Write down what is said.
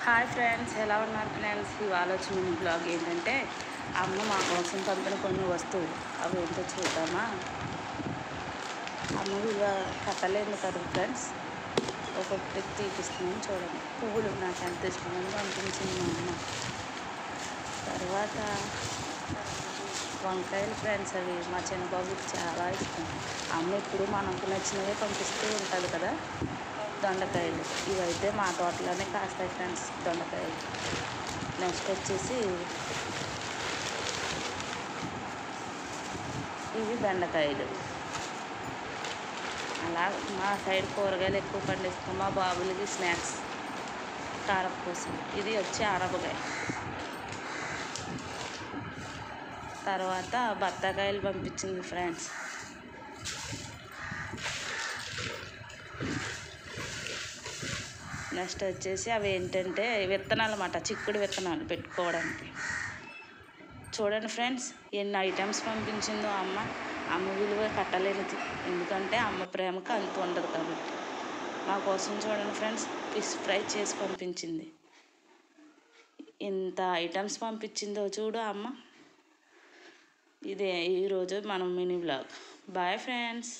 Hi friends, ఎలా ఉన్నారు friends? ఇవాళ వచ్చిన బ్లాగ్ ఏంటంటే అమ్మ మా కోసం పంపిన కొన్ని వస్తువులు అవి ఏంటో చూద్దామా. అమ్మ విలువ కట్టలేదు కదా ఫ్రెండ్స్, ఒక్కొక్కటి తీపిస్తున్నాను చూడండి. పువ్వులు నాకు ఎంత ఇష్టమని పంపించింది మా అమ్మ. తర్వాత వంకాయలు ఫ్రెండ్స్, అవి మా చిన్నబాబుకి చాలా ఇష్టం. అమ్మ ఎప్పుడు మనకు నచ్చినవే పంపిస్తూ ఉంటుంది కదా. దొండకాయలు ఇవైతే మా తోటలోనే కాస్తాయి ఫ్రెండ్స్, దొండకాయలు. నెక్స్ట్ వచ్చేసి ఇవి బెండకాయలు. అలా మా సైడ్ కూరగాయలు ఎక్కువ పండిస్తాం. మా బాబులకి స్నాక్స్ కారం కోసం ఇది వచ్చి ఆనపకాయ. తర్వాత బత్తాకాయలు పంపించింది ఫ్రెండ్స్. నెక్స్ట్ వచ్చేసి అవి ఏంటంటే విత్తనాలు అన్నమాట, చిక్కుడు విత్తనాలు పెట్టుకోవడానికి. చూడండి ఫ్రెండ్స్, ఎన్ని ఐటమ్స్ పంపించిందో అమ్మ. అమ్మ విలువ కట్టలేనిది, ఎందుకంటే అమ్మ ప్రేమకు అంత ఉండదు కాబట్టి. మా కోసం చూడండి ఫ్రెండ్స్, ఫిష్ ఫ్రై చేసి పంపించింది. ఇంత ఐటమ్స్ పంపించిందో చూడు అమ్మ. ఇదే ఈరోజు మనం మినీ బ్లాగ్. Bye friends.